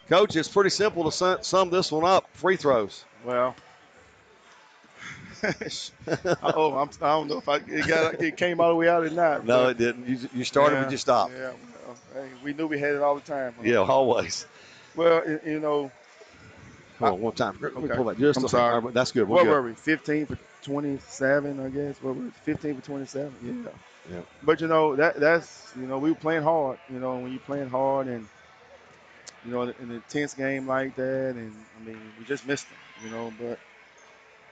Coach, it's pretty simple to sum this one up. Free throws. Well, I don't know if it came all the way out or not, No, but it didn't. You started, but yeah, you stopped. yeah. Well, hey, we knew we had it all the time, huh? Yeah, always. Well, I, Hold on, one time. Let me okay. pull that just I'm a second. sorry. All right, that's good. We're What good. were we? 15 for 27, I guess. What were we? 15 for 27. Yeah. Yeah. But that's we were playing hard. When you're playing hard and in an intense game like that, and I mean we just missed them. But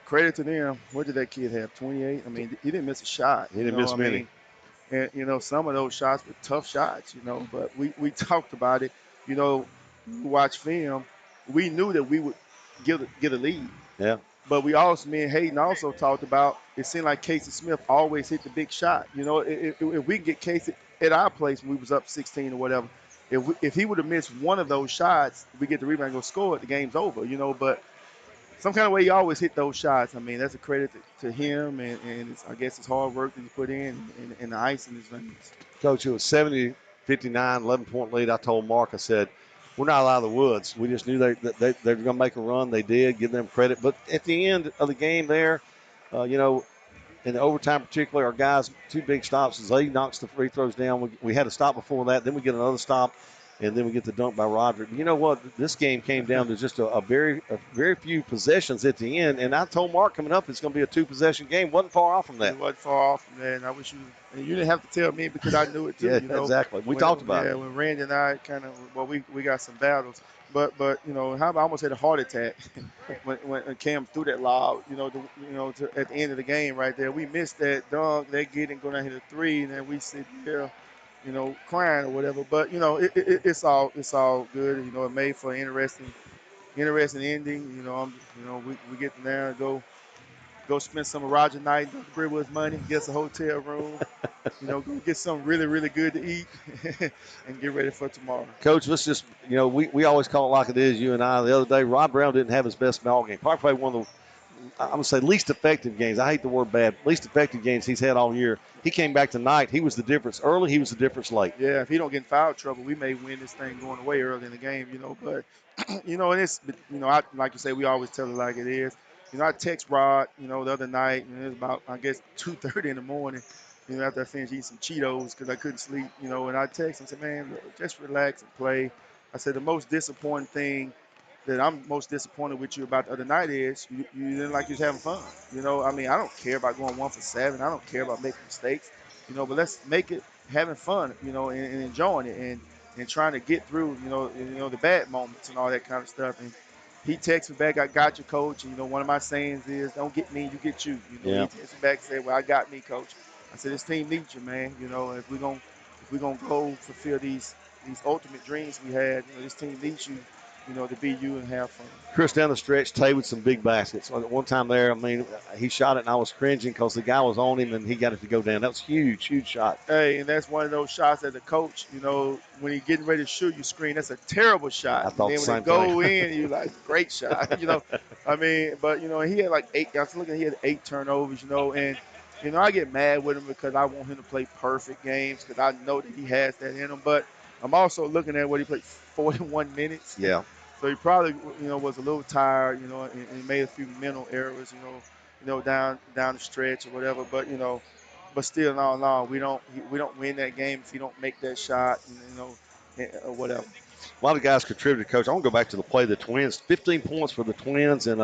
credit to them. What did that kid have? 28. I mean he didn't miss a shot. He didn't miss I many. mean, and some of those shots were tough shots. But we talked about it. You know, watch film. We knew that we would get a lead. Yeah. But we also, me and Hayden also talked about, it seemed like Casey Smith always hit the big shot. If we can get Casey at our place when we was up 16 or whatever, if he would have missed one of those shots, we get the rebound and go score it, the game's over, But some kind of way he always hit those shots. I mean, that's a credit to him and I guess his hard work that he put in and the ice in his veins. Coach, it was 70-59, 11-point lead. I told Mark, I said, we're not out of the woods. We just knew they were going to make a run. They did. Give them credit. But at the end of the game there, in the overtime particularly, our guys, two big stops. Zay knocks the free throws down. We had a stop before that. Then we get another stop, and then we get the dunk by Roderick. You know what? This game came down to just a very few possessions at the end. And I told Mark coming up it's going to be a two-possession game. Wasn't far off from that. It wasn't far off from that, and I wish and you didn't have to tell me because I knew it too. Yeah, exactly. We talked about it. Yeah, when Randy and I we got some battles, but how about I almost had a heart attack when Cam threw that lob. At the end of the game right there, we missed that dunk. They get and go down hit a three, and then we sit there, crying or whatever. But it's all good. It made for an interesting ending. We get to now go spend some of Roger Knight and Brentwood's money, get us a hotel room, go get something really, really good to eat, and get ready for tomorrow. Coach, let's just, we always call it like it is, you and I. The other day, Rod Brown didn't have his best ball game. Probably played one of the, I'm going to say, least effective games. I hate the word bad. Least effective games he's had all year. He came back tonight. He was the difference early. He was the difference late. Yeah, if he don't get in foul trouble, we may win this thing going away early in the game, But, and it's, like you say, we always tell it like it is. I text Rod, the other night, and it was about, I guess, 2:30 in the morning, after I finished eating some Cheetos because I couldn't sleep, and I text him and said, man, look, just relax and play. I said, the most disappointing thing that I'm most disappointed with you about the other night is you didn't like you was having fun. I mean, I don't care about going 1 for 7. I don't care about making mistakes, but let's make it having fun, and enjoying it and trying to get through, the bad moments and all that kind of stuff. And he texted me back, I got you, coach. And, one of my sayings is, don't get me, you get you. Yeah. He texted me back and said, well, I got me, coach. I said, this team needs you, man. If we're gonna go fulfill these ultimate dreams we had, this team needs you, to be you and have fun. Chris, down the stretch, Tay with some big baskets. One time there, I mean, he shot it and I was cringing because the guy was on him and he got it to go down. That was huge, huge shot. Hey, and that's one of those shots that the coach, when he's getting ready to shoot, you screen, that's a terrible shot. I thought and then when the it same go thing. in, you like, great shot. I mean, but he had like 8. I was looking, he had 8 turnovers. And I get mad with him because I want him to play perfect games because I know that he has that in him. But I'm also looking at what he played 41 minutes. Yeah. So he probably, was a little tired, and made a few mental errors, down the stretch or whatever. But still, no, we don't win that game if you don't make that shot, or whatever. A lot of guys contributed, Coach. I want to go back to the play of the Twins. 15 points for the Twins, and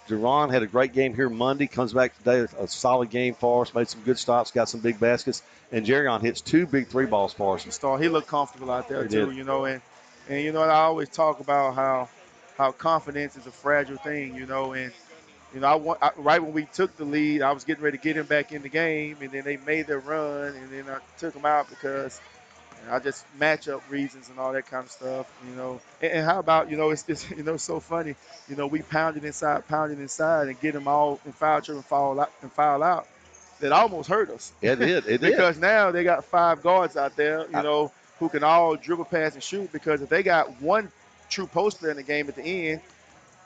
Duran had a great game here Monday. Comes back today, a solid game for us. Made some good stops, got some big baskets. And Jerion hits 2 big 3 balls for us. He looked comfortable out there, He too, did. And I always talk about how confidence is a fragile thing, and right when we took the lead, I was getting ready to get him back in the game, and then they made their run, and then I took him out because I just matchup reasons and all that kind of stuff, And how about, it's so funny, we pounded inside, and get them all in foul trouble and foul out. That almost hurt us. It did. It did. Because now they got 5 guards out there, who can all dribble, pass, and shoot. Because if they got one true post player in the game at the end,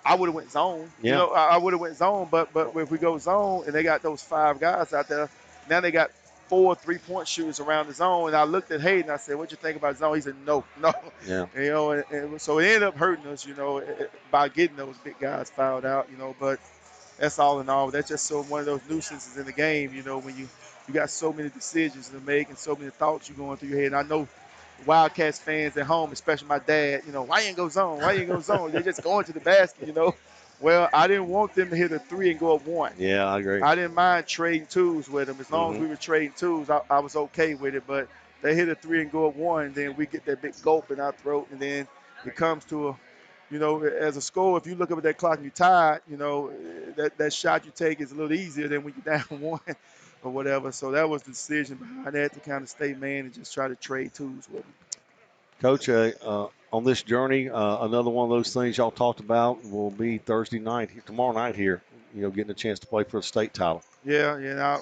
I would have went zone. Yeah. I would have went zone. But if we go zone and they got those 5 guys out there, now they got 4 3-point shooters around the zone. And I looked at Hayden. I said, "What you think about zone?" He said, "No, no." Yeah. You know, and so it ended up hurting us, you know, by getting those big guys fouled out, you know. But that's all in all. That's just so one of those nuisances in the game, you know, when you got so many decisions to make and so many thoughts you going through your head. And I know Wildcats fans at home, especially my dad, you know, why you ain't go zone? Why you ain't go zone? They're just going to the basket, you know. Well, I didn't want them to hit a 3 and go up 1. Yeah, I agree. I didn't mind trading twos with them. As long as we were trading twos, I was okay with it. But they hit a 3 and go up 1, and then we get that big gulp in our throat, and then it comes to a, you know, as a score, if you look up at that clock and you're tired, you know, that shot you take is a little easier than when you're down 1 or whatever. So that was the decision behind that, to kind of stay man and just try to trade twos with them. Coach, on this journey, another one of those things y'all talked about will be Thursday night, tomorrow night here, you know, getting a chance to play for the state title. Yeah,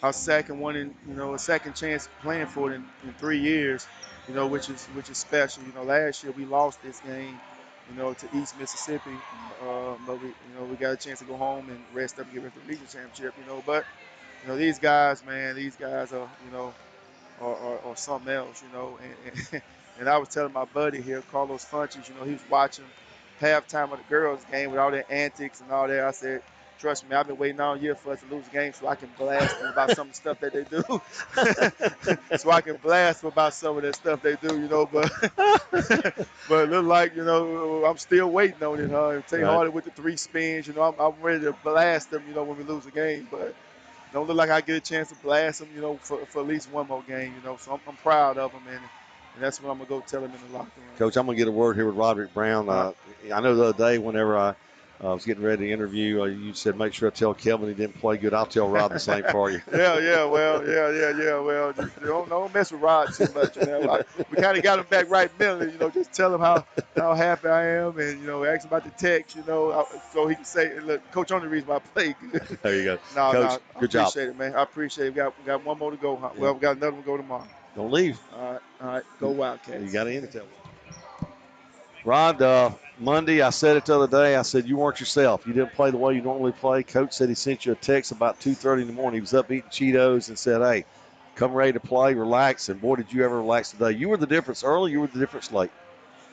our second one in, you know, a second chance playing for it in 3 years, you know, which is special. You know, last year we lost this game, you know, to East Mississippi, but we got a chance to go home and rest up and get ready for the regional championship, you know. But you know, these guys, man, these guys are, you know, or something else, you know. And I was telling my buddy here, Carlos Funches, you know, he was watching halftime of the girls' game with all their antics and all that. I said, trust me, I've been waiting all year for us to lose a game so I can blast them about some of the stuff that they do. So I can blast them about some of that stuff they do, you know. But but it look like, you know, I'm still waiting on it, huh? Tay Hardy with the 3 spins, you know, I'm ready to blast them, you know, when we lose a game. But don't look like I get a chance to blast them, you know, for at least one more game, you know. So I'm proud of them, and that's what I'm going to go tell them in the locker room. Coach, I'm going to get a word here with Roderick Brown. I know the other day whenever I was getting ready to interview, you said make sure I tell Kelvin he didn't play good. I'll tell Rod the same for you. Well, don't mess with Rod too much. You know? We kind of got him back right mentally, you know, just tell him how happy I am, and, you know, ask him about the text, you know, so he can say, look, Coach, only reason why I played good. There you go. Coach, good job. I appreciate it, man. I appreciate it. We got one more to go. Huh? Yeah. Well, we got another one to go tomorrow. Don't leave. All right. Go Wildcats. You got to end it that way. Rod, Monday, I said it the other day. I said you weren't yourself. You didn't play the way you normally play. Coach said he sent you a text about 2:30 in the morning. He was up eating Cheetos and said, hey, come ready to play, relax. And, boy, did you ever relax today. You were the difference early. You were the difference late.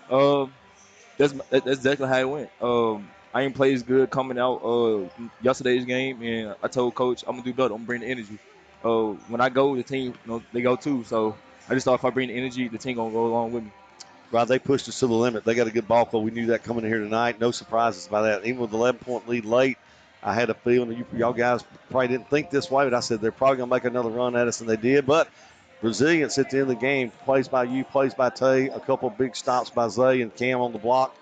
That's exactly how it went. I ain't played as good coming out yesterday's game, and I told Coach I'm going to do better. I'm going to bring the energy. When I go, the team, you know, they go too. So I just thought if I bring the energy, the team going to go along with me. Rod, they pushed us to the limit. They got a good ball club. We knew that coming in here tonight. No surprises by that. Even with the 11-point lead late, I had a feeling that y'all guys probably didn't think this way, but I said they're probably going to make another run at us, and they did. But resilience at the end of the game, plays by you, plays by Tay, a couple of big stops by Zay and Cam on the block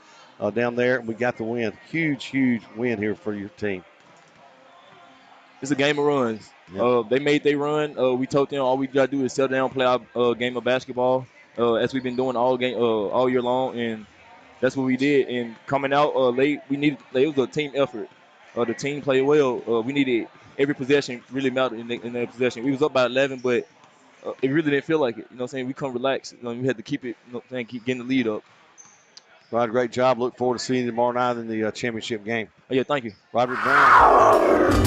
down there, and we got the win. Huge win here for your team. It's a game of runs. Yep. They made their run. We told them all we got to do is settle down, play our game of basketball. As we've been doing all year long, and that's what we did. And coming out late, it was a team effort. The team played well. We needed every possession really mattered in their possession. We was up by 11, but it really didn't feel like it. You know what I'm saying? We couldn't relax. You know, we had to keep it. You know what I'm saying? Keep getting the lead up. Rod, great job. Look forward to seeing you tomorrow night in the championship game. Yeah, thank you. Roderick Brown.